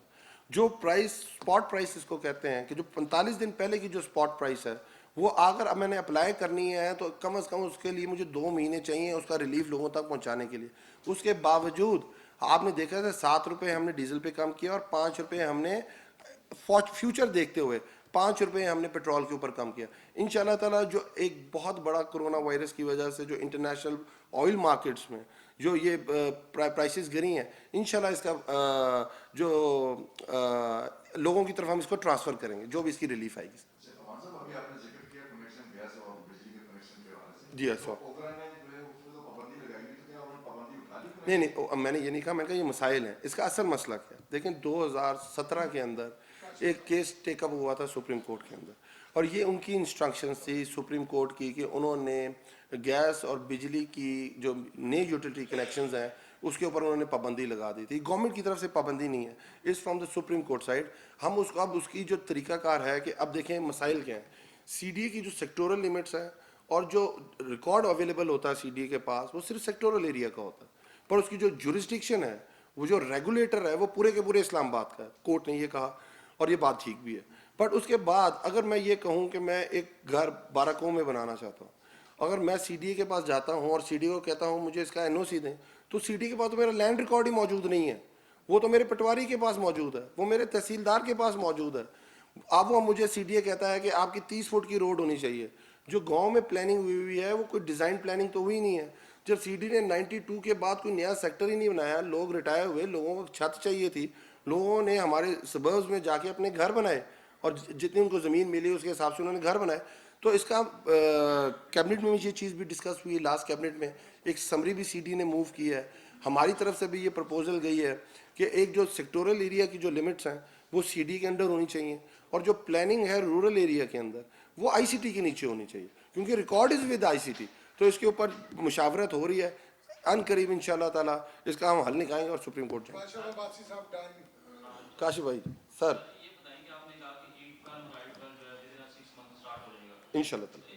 A: جو پرائس اسپاٹ پرائس اس کو کہتے ہیں کہ جو 45 دن پہلے کی جو اسپاٹ پرائس ہے وہ اگر میں نے اپلائی کرنی ہے تو کم از کم اس کے لیے مجھے 2 مہینے چاہیے اس کا ریلیف لوگوں تک پہنچانے کے لیے. اس کے باوجود آپ نے دیکھا تھا 7 روپے ہم نے ڈیزل پہ کم کیا اور 5 روپے ہم نے فیوچر دیکھتے ہوئے 5 روپے ہم نے پیٹرول کے اوپر کم کیا. انشاءاللہ تعالیٰ جو ایک بہت بڑا کرونا وائرس کی وجہ سے جو انٹرنیشنل آئل مارکیٹس میں جو یہ پرائسز گری ہیں, انشاءاللہ اس کا جو لوگوں کی طرف ہم اس کو ٹرانسفر کریں گے جو بھی اس کی ریلیف آئے گی. جی ایسا نہیں نہیں میں نے یہ نہیں کہا، میں نے کہا یہ مسائل ہیں. اس کا اصل مسئلہ کیا ہے؟ دیکھیں 2017 کے اندر ایک کیس ٹیک اپ ہوا تھا سپریم کورٹ کے اندر، اور یہ ان کی انسٹرکشنز تھی سپریم کورٹ کی کہ انہوں نے گیس اور بجلی کی جو نئی یوٹیلیٹی کنیکشنز ہیں اس کے اوپر انہوں نے پابندی لگا دی تھی. گورنمنٹ کی طرف سے پابندی نہیں ہے، is from the supreme court side. ہم اس کو اب اس کی جو طریقہ کار ہے کہ اب دیکھیں مسائل کیا ہیں. سی ڈی اے کی جو سیکٹورل لمٹس ہیں اور جو ریکارڈ اویلیبل ہوتا ہے سی ڈی اے کے پاس وہ صرف سیکٹورل ایریا کا ہوتا ہے، پر اس کی جو جورسڈکشن ہے، وہ جو ریگولیٹر ہے، وہ پورے کے پورے اسلام آباد کا ہے. کورٹ نے یہ کہا اور یہ بات ٹھیک بھی ہے. بٹ اس کے بعد اگر میں یہ کہوں کہ میں ایک گھر بارہکوں میں بنانا چاہتا ہوں، اگر میں سی ڈی اے کے پاس جاتا ہوں اور سی ڈی اے کو کہتا ہوں مجھے اس کا این او سی دیں، تو سی ڈی اے کے پاس تو میرا لینڈ ریکارڈ ہی موجود نہیں ہے، وہ تو میرے پٹواری کے پاس موجود ہے، وہ میرے تحصیلدار کے پاس موجود ہے. اب وہ مجھے سی ڈی اے کہتا ہے کہ آپ کی 30 فٹ کی روڈ ہونی چاہیے. جو گاؤں میں پلاننگ ہوئی ہے وہ کوئی ڈیزائن پلاننگ تو ہوئی نہیں ہے. جب سی ڈی نے 92 کے بعد کوئی نیا سیکٹر ہی نہیں بنایا، لوگ ریٹائر ہوئے، لوگوں کو چھت چاہیے تھی، لوگوں نے ہمارے سبربز میں جا کے اپنے گھر بنائے اور جتنی ان کو زمین ملی اس کے حساب سے انہوں نے گھر بنائے. تو اس کا کیبنٹ میں بھی یہ چیز بھی ڈسکس ہوئی، لاسٹ کیبنٹ میں ایک سمری بھی سی ڈی نے موو کی ہے. ہماری طرف سے بھی یہ پرپوزل گئی ہے کہ ایک جو سیکٹورل ایریا کی جو لمٹس ہیں وہ سی ڈی کے انڈر ہونی چاہیے، اور جو پلاننگ ہے رورل ایریا کے اندر وہ آئی سی ٹی کے نیچے ہونی چاہیے، کیونکہ record is with I C T. تو اس کے اوپر مشاورت ہو رہی ہے، ان قریب ان شاء اللہ تعالیٰ اس کا ہم حل نکالیں گے اور سپریم کورٹ جائیں گے. کاشف بھائی سر ان شاء اللہ تعالیٰ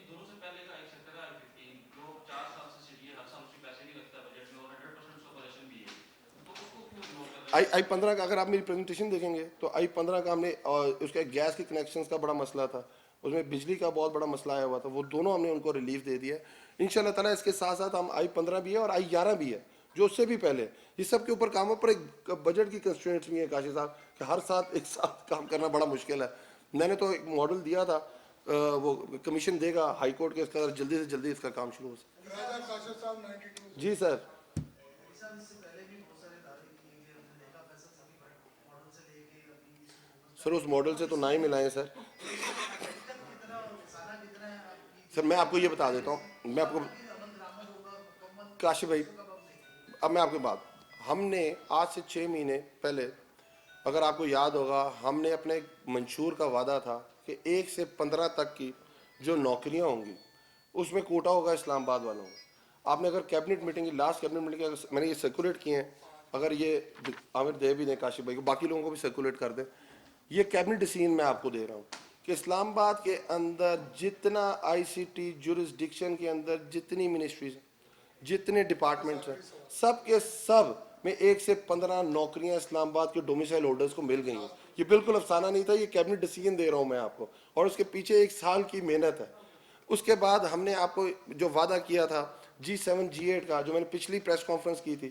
A: آئی 15 کا اگر آپ میری پریزنٹیشن دیکھیں گے تو آئی 15 کا ہم نے اس کا گیس کے کنیکشنز کا بڑا مسئلہ تھا، اس میں بجلی کا بہت بڑا مسئلہ آیا ہوا تھا، وہ دونوں ہم نے ان کو ریلیف دے دیا. ان شاء اللہ تعالیٰ اس کے ساتھ ساتھ ہم آئی 15 بھی ہے اور آئی 11 بھی ہے جو اس سے بھی پہلے. یہ سب کے اوپر کاموں پر ایک بجٹ کی کنسٹرینٹس بھی ہیں کاشف صاحب کہ ہر ساتھ ایک ساتھ کام کرنا بڑا مشکل ہے. میں نے تو ایک ماڈل دیا تھا، وہ کمیشن دے گا ہائی کورٹ کے، اس کا جلدی سے جلدی اس کا کام شروع ہو سکے. جی سر سر اس ماڈل سے تو نہ ہی ملائیں سر. سر میں آپ کو یہ بتا دیتا ہوں، میں آپ کو کاشف بھائی اب میں آپ کی بات، ہم نے آج سے 6 مہینے پہلے اگر آپ کو یاد ہوگا ہم نے اپنے منشور کا وعدہ تھا کہ 1 سے 15 تک کی جو نوکریاں ہوں گی اس میں کوٹا ہوگا اسلام آباد والوں کو. آپ نے اگر کیبنٹ میٹنگ کی لاسٹ کیبنٹ میٹنگ اگر میں نے یہ سرکولیٹ کیے ہیں، اگر یہ عامر دے بھی دیں کاشف بھائی کو، باقی لوگوں کو بھی سرکولیٹ کر دیں، یہ کیبنٹ ڈیسیژن میں آپ کو دے رہا ہوں کہ اسلام آباد کے اندر جتنا آئی سی ٹی جورسڈکشن کے اندر جتنی منسٹریز ہیں، جتنے ڈپارٹمنٹس ہیں، سب کے سب میں 1 سے 15 نوکریاں اسلام آباد کے ڈومیسائل ہولڈرز کو مل گئی ہیں. یہ بالکل افسانہ نہیں تھا، یہ کیبنٹ ڈیسیژن دے رہا ہوں میں آپ کو، اور اس کے پیچھے 1 سال کی محنت ہے. اس کے بعد ہم نے آپ کو جو وعدہ کیا تھا G7 G8 کا، جو میں نے پچھلی پریس کانفرنس کی تھی،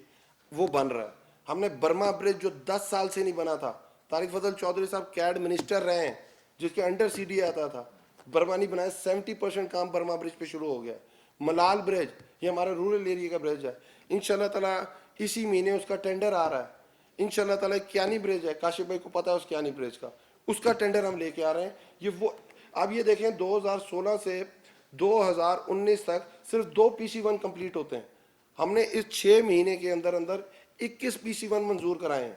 A: وہ بن رہا ہے. ہم نے برما برج جو 10 سال سے نہیں بنا تھا، طارق فضل چودھری صاحب کیڈ منسٹر رہے ہیں جس کے انڈر سی ڈی آتا تھا، برما نہیں بنایا. 70% کام برما برج پہ شروع ہو گیا. ملال برج یہ ہمارا رورل ایریا کا برج ہے، انشاءاللہ تعالیٰ اسی مہینے اس کا ٹینڈر آ رہا ہے. انشاءاللہ تعالیٰ کیانی برج ہے، کاشف بھائی کو پتا ہے اس کیانی برج کا، اس کا ٹینڈر ہم لے کے آ رہے ہیں. یہ وہ اب یہ دیکھیں 2016 سے 2019 تک صرف 2 PC1 کمپلیٹ ہوتے ہیں. ہم نے اس 6 مہینے کے اندر 21 PC1 منظور کرائے ہیں.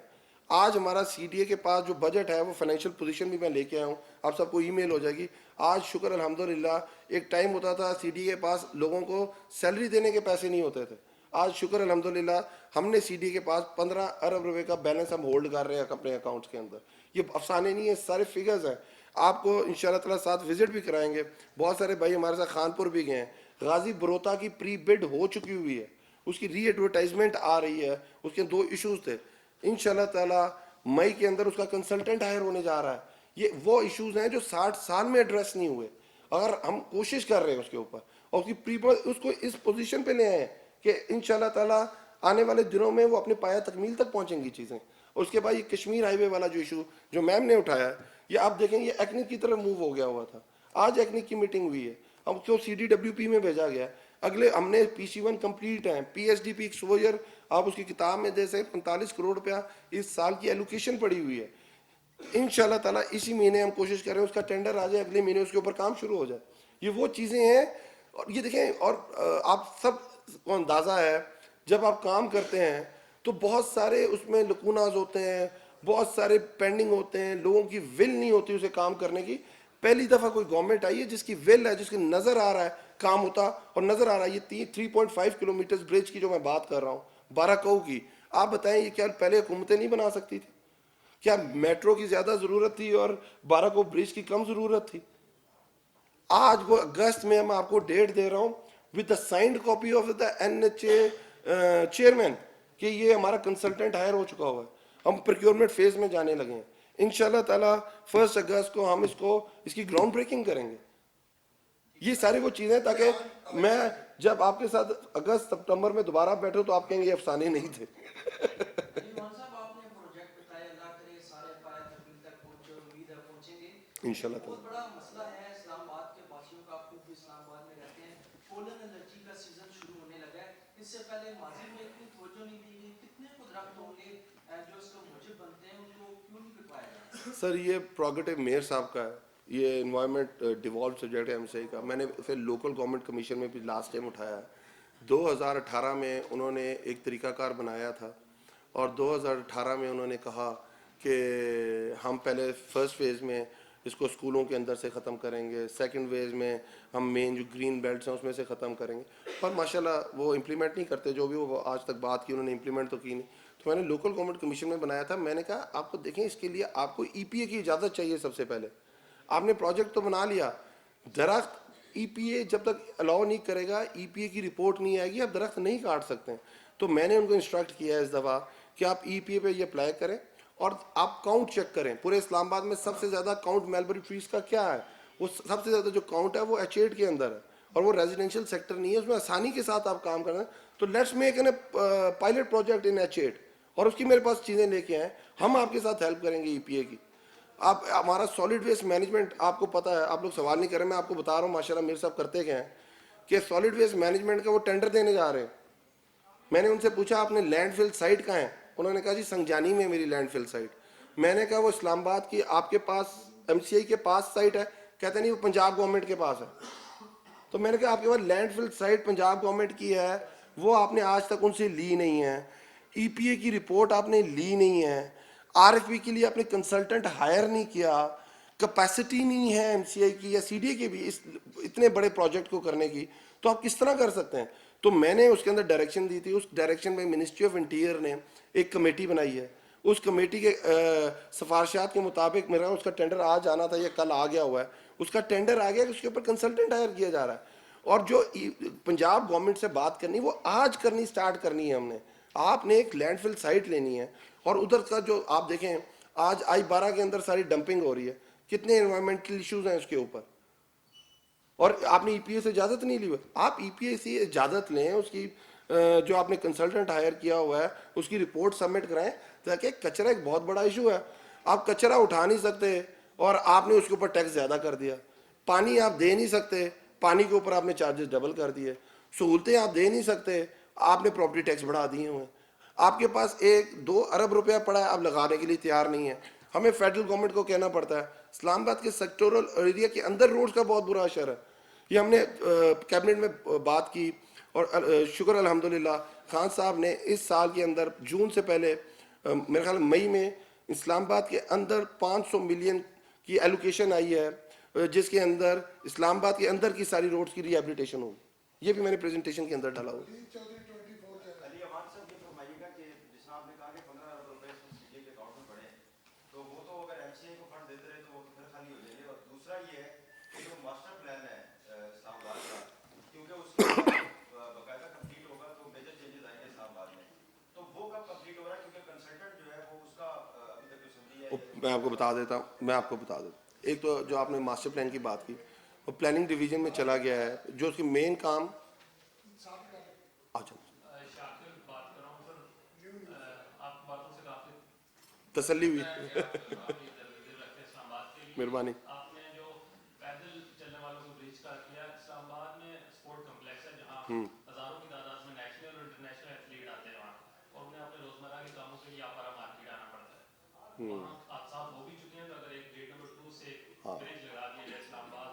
A: آج ہمارا سی ڈی اے کے پاس جو بجٹ ہے وہ فائنینشیل پوزیشن بھی میں لے کے آیا ہوں، آپ سب کو ای میل ہو جائے گی. آج شکر الحمدللہ، ایک ٹائم ہوتا تھا سی ڈی اے کے پاس لوگوں کو سیلری دینے کے پیسے نہیں ہوتے تھے. آج شکر الحمدللہ ہم نے سی ڈی اے کے پاس 15 ارب روپے کا بیلنس ہم ہولڈ کر رہے ہیں اپنے اکاؤنٹس کے اندر. یہ افسانے نہیں ہیں، سارے فگرز ہیں. آپ کو انشاءاللہ تعالیٰ ساتھ وزٹ بھی کرائیں گے. بہت سارے بھائی ہمارے ساتھ خانپور بھی گئے ہیں. غازی بروتا کی پری بڈ ہو چکی ہوئی ہے، اس کی ری ایڈورٹائزمنٹ آ رہی ہے. اس کے 2 ایشوز تھے، انشاءاللہ تعالیٰ مئی کے اندر اس کا کنسلٹنٹ ہائر ہونے جا رہا ہے. یہ وہ ایشوز ہیں جو 60 سال میں ایڈریس نہیں ہوئے. اگر ہم کوشش کر رہے ہیں اس کے اوپر اور اس کی اس کو اس پوزیشن پہ لے آئے کہ انشاءاللہ تعالیٰ آنے والے دنوں میں وہ اپنے پایہ تکمیل تک پہنچیں گی چیزیں. اس کے بعد یہ کشمیر ہائی وے والا جو ایشو جو میم نے اٹھایا ہے، یہ آپ دیکھیں یہ ایکنک کی طرف موو ہو گیا ہوا تھا. آج ایکنک کی میٹنگ ہوئی ہے، ہم کو CDWP میں بھیجا گیا. اگلے ہم نے PC1 کمپلیٹ ہیں. PSDP ایکسپوجر آپ اس کی کتاب میں دے سکیں 45 کروڑ روپیہ اس سال کی ایلوکیشن پڑی ہوئی ہے. انشاءاللہ تعالیٰ اسی مہینے ہم کوشش کر رہے ہیں اس کا ٹینڈر آ جائے، اگلے مہینے اس کے اوپر کام شروع ہو جائے. یہ وہ چیزیں ہیں اور یہ دیکھیں، اور آپ سب کو اندازہ ہے جب آپ کام کرتے ہیں تو بہت سارے اس میں لکوناز ہوتے ہیں، بہت سارے پینڈنگ ہوتے ہیں، لوگوں کی ول نہیں ہوتی اسے کام کرنے کی. پہلی دفعہ کوئی گورنمنٹ آئی ہے جس کی ول ہے، جس کی نظر آ رہا ہے کام ہوتا، اور نظر آ رہا ہے یہ 3.5 کلومیٹر برج کی جو میں بات کر رہا ہوں 12 کو کی. آپ بتائیں یہ کیا پہلے حکومتیں نہیں بنا سکتی تھی؟ کیا میٹرو کی زیادہ ضرورت تھی اور 12 کو برج کی کم ضرورت تھی؟ آج وہ اگست میں میں آپ کو ڈیٹ دے رہا ہوں with the signed copy of the N H A chairman کہ یہ ہمارا کنسلٹنٹ ہائر ہو چکا ہوا ہے. ہم پروکیورمنٹ فیز میں جانے لگے ہیں. انشاءاللہ تعالیٰ 1 اگست کو ہم اس کی گراؤنڈ بریکنگ کریں گے. یہ ساری وہ چیزیں تاکہ میں جب آپ کے ساتھ اگست سپتمبر میں دوبارہ بیٹھوں تو آپ کہیں گے یہ افسانے نہیں تھے.
D: ایمان صاحب آپ نے پروجیکٹ بتائے، اللہ کرے سارے پائے تکمیل تک پہنچے، امید ہے پہنچیں گے.
A: انشاءاللہ
D: بہت بڑا مسئلہ ہے اسلام آباد کے باشیوں کا، آپ خود بھی اسلام آباد میں رہتے ہیں. پولن الرجی کا سیزن شروع ہونے لگا ہے. اس سے پہلے ماضی میں اتنی توجہ نہیں دی گئی. کتنے کو درخت ہوں گے جو اس کا موجب بنتے ہیں، ان کو کیوں نہیں کٹوایا جاتا؟
A: سر یہ پروگیٹو میئر صاحب کا ہے، یہ انوائرمنٹ ڈیوالو سبجیکٹ ہے ایم سی کا. میں نے پھر لوکل گورنمنٹ کمیشن میں بھی لاسٹ ٹائم اٹھایا ہے. 2018 میں انہوں نے ایک طریقہ کار بنایا تھا اور 2018 میں انہوں نے کہا کہ ہم پہلے فرسٹ فیز میں اس کو اسکولوں کے اندر سے ختم کریں گے، سیکنڈ فیز میں ہم مین جو گرین بیلٹس ہیں اس میں سے ختم کریں گے. پر ماشاءاللہ وہ امپلیمنٹ نہیں کرتے، جو بھی وہ آج تک بات کی انہوں نے امپلیمنٹ تو کی نہیں. تو میں نے لوکل گورنمنٹ کمیشن میں بنایا تھا. میں نے کہا آپ کو دیکھیں اس کے لیے آپ کو ای پی اے کی اجازت چاہیے. سب سے پہلے آپ نے پروجیکٹ تو بنا لیا، درخت ای پی اے جب تک الاؤ نہیں کرے گا، ای پی اے کی رپورٹ نہیں آئے گی، آپ درخت نہیں کاٹ سکتے ہیں. تو میں نے ان کو انسٹرکٹ کیا ہے اس دفعہ کہ آپ ای پی اے پہ یہ اپلائی کریں اور آپ کاؤنٹ چیک کریں. پورے اسلام آباد میں سب سے زیادہ کاؤنٹ میلبری ٹریز کا کیا ہے؟ وہ سب سے زیادہ جو کاؤنٹ ہے وہ H8 کے اندر ہے اور وہ ریزیڈینشیل سیکٹر نہیں ہے، اس میں آسانی کے ساتھ آپ کام کرنا ہے. تو let's make an a pilot project in H8 اور اس کی میرے پاس چیزیں لے کے آئیں. ہم آپ کے ساتھ ہیلپ کریں گے ای پی اے کی. آپ ہمارا سالڈ ویسٹ مینجمنٹ آپ کو پتہ ہے، آپ لوگ سوال نہیں کر رہے، میں آپ کو بتا رہا ہوں ماشاءاللہ میرے صاحب کرتے کیا ہیں کہ سالڈ ویسٹ مینجمنٹ کا وہ ٹینڈر دینے جا رہے ہیں. میں نے ان سے پوچھا آپ نے لینڈ فل سائٹ کہاں ہے؟ انہوں نے کہا جی سنگجانی میں میری لینڈ فل سائٹ. میں نے کہا وہ اسلام آباد کی آپ کے پاس ایم سی آئی کے پاس سائٹ ہے؟ کہتے نہیں وہ پنجاب گورنمنٹ کے پاس ہے. تو میں نے کہا آپ کے پاس لینڈ فل سائٹ پنجاب گورنمنٹ کی ہے، وہ آپ نے آج تک ان سے لی نہیں ہے. ای پی اے کی رپورٹ آپ نے لی نہیں ہے. آر ایف پی کے لیے آپ نے کنسلٹنٹ ہائر نہیں کیا. کیپیسٹی نہیں ہے ایم سی آئی کی یا سی ڈی اے کی بھی اس اتنے بڑے پروجیکٹ کو کرنے کی. تو آپ کس طرح کر سکتے ہیں؟ تو میں نے اس کے اندر ڈائریکشن دی تھی. اس ڈائریکشن میں منسٹری آف انٹیریئر نے ایک کمیٹی بنائی ہے. اس کمیٹی کے سفارشات کے مطابق میرا اس کا ٹینڈر آج آنا تھا، یہ کل آ گیا ہوا ہے. اس کا ٹینڈر آ گیا کہ اس کے اوپر کنسلٹنٹ ہائر کیا جا رہا ہے. اور جو پنجاب گورنمنٹ سے بات کرنی وہ آج کرنی سٹارٹ کرنی ہے ہم نے. آپ نے ایک لینڈ فل سائٹ لینی ہے اور ادھر کا جو آپ دیکھیں آج I-12 کے اندر ساری ڈمپنگ ہو رہی ہے. کتنے انوائرمنٹل ایشوز ہیں اس کے اوپر، اور آپ نے ای پی اے سے اجازت نہیں لی ہوئی. آپ ای پی اے سے اجازت لیں، اس کی جو آپ نے کنسلٹنٹ ہائر کیا ہوا ہے اس کی رپورٹ سبمٹ کرائیں. تاکہ کچرا ایک بہت بڑا ایشو ہے. آپ کچرا اٹھا نہیں سکتے اور آپ نے اس کے اوپر ٹیکس زیادہ کر دیا. پانی آپ دے نہیں سکتے، پانی کے اوپر آپ نے چارجز ڈبل کر دیے. سہولتیں آپ دے نہیں سکتے، آپ نے پراپرٹی ٹیکس بڑھا دیے ہوئے. آپ کے پاس 1-2 ارب روپیہ پڑا ہے، آپ لگانے کے لیے تیار نہیں ہے. ہمیں فیڈرل گورنمنٹ کو کہنا پڑتا ہے. اسلام آباد کے سیکٹورل ایریا کے اندر روڈز کا بہت برا اثر ہے. یہ ہم نے کیبنٹ میں بات کی اور شکر الحمدللہ خان صاحب نے اس سال کے اندر جون سے پہلے میرے خیال مئی میں اسلام آباد کے اندر 500 ملین کی ایلوکیشن آئی ہے، جس کے اندر اسلام آباد کے اندر کی ساری روڈز کی ری ہیبلیٹیشن ہوگی. یہ بھی میں نے پریزنٹیشن کے اندر ڈالا ہوا.
D: علی امان صاحب یہ فرمائیے گا کہ جس طرح آپ نے کہا کہ 15 ارب روپے سی ڈی اے کے اکاؤنٹ میں پڑے، تو وہ تو اگر ایم سی اے کو فنڈ دیتے رہے تو وہ تو پھر خالی ہو جائیں گے. اور دوسرا یہ ہے کہ جو ماسٹر پلان ہے اسلام آباد کا، کیونکہ اس کے باقاعدہ کمپلیٹ ہوگا تو میجر چینجز آئیں گے اسلام آباد میں. تو وہ کب کمپلیٹ ہو رہا ہے؟ کیونکہ کنسلٹنٹ جو ہے وہ اس کا ابھی تک جو سمجھی ہے.
A: میں آپ کو بتا دیتا ہوں. ایک تو جو آپ نے ماسٹر پلان کی بات کی وہ پلاننگ ڈویژن میں چلا گیا ہے، جو اس کی مین کام تسلی ہوئی. مہربانی.
E: آپ نے جو پیدل چلنے والوں کو برج کا کیا، اسلام آباد میں اسپورٹ کمپلیکس ہے جہاں ہزاروں کی تعداد میں نیشنل اور انٹرنیشنل ایتھلیٹ آتے ہیں وہاں، اور انہیں اپنے روزمرہ کے کاموں کے لیے آپارا مارکیٹ آنا پڑتا ہے. وہاں حادثات ہو بھی چکے ہیں. تو اگر ایک گیٹ نمبر 2 سے برج لگا دیا جائے اسلام آباد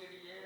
B: CDA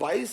A: 22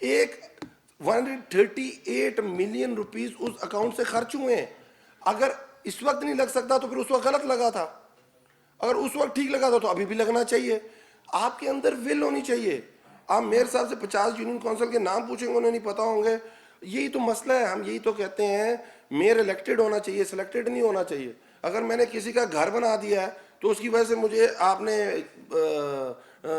A: ایک 138 ملین روپیز اس اکاؤنٹ سے خرچ ہوئے ہیں. اگر اس وقت نہیں لگ سکتا تو پھر اس وقت غلط لگا تھا, اگر اس وقت ٹھیک لگا تھا تو ابھی بھی لگنا چاہیے. آپ کے اندر ول ہونی چاہیے. آپ میئر صاحب سے 50 یونین کونسل کے نام پوچھیں گے, انہیں نہیں پتا ہوں گے. یہی تو مسئلہ ہے. ہم یہی تو کہتے ہیں میئر الیکٹڈ ہونا چاہیے, سلیکٹڈ نہیں ہونا چاہیے. اگر میں نے کسی کا گھر بنا دیا ہے تو اس کی وجہ سے مجھے آپ نے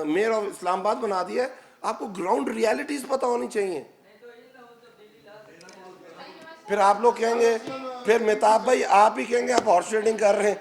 A: میئر آف اسلام آباد بنا دیا ہے. آپ کو گراؤنڈ ریالٹیز پتہ ہونی چاہیے. پھر آپ لوگ کہیں گے, پھر مہتاب بھائی آپ ہی کہیں گے آپ ہارس ریڈنگ کر رہے ہیں.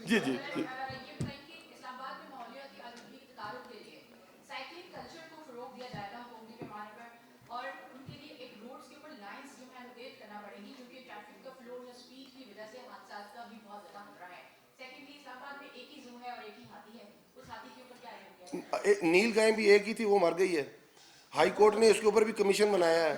A: جی جی جی.
F: یہ بتائیں کہ اسلام آباد میں ماحولیاتی آلودگی کے تعارف کے لیے سائیکلنگ کلچر کو فروغ دیا جائے گا قومی پیمانے پر, اور ان کے لیے ایک روڈز کے اوپر لائنس جو ہے لوکیٹ کرنا پڑے گی کیونکہ ٹریفک کا فلو یا اسپیڈ کی وجہ سے حادثات کا بھی بہت زیادہ خطرہ ہے. سیکنڈلی اسلام آباد میں ایک ہی زو ہے اور ایک ہی ہاتھی ہے, اس ہاتھی کے اوپر کیا ہے؟
A: نیل گائے بھی ایک ہی تھی, وہ مر گئی ہے. ہائی کورٹ نے اس کے اوپر بھی کمیشن بنایا ہے.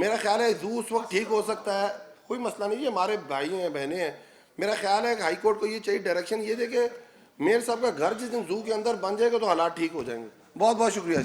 A: میرا خیال ہے زو اس وقت ٹھیک ہو سکتا ہے, کوئی مسئلہ نہیں. یہ ہمارے بھائی ہیں بہنیں ہیں. میرا خیال ہے کہ ہائی کورٹ کو یہ چاہیے ڈائریکشن یہ دے کہ میئر صاحب کا گھر جس دن زو کے اندر بن جائے گا تو حالات ٹھیک ہو جائیں گے. بہت بہت شکریہ.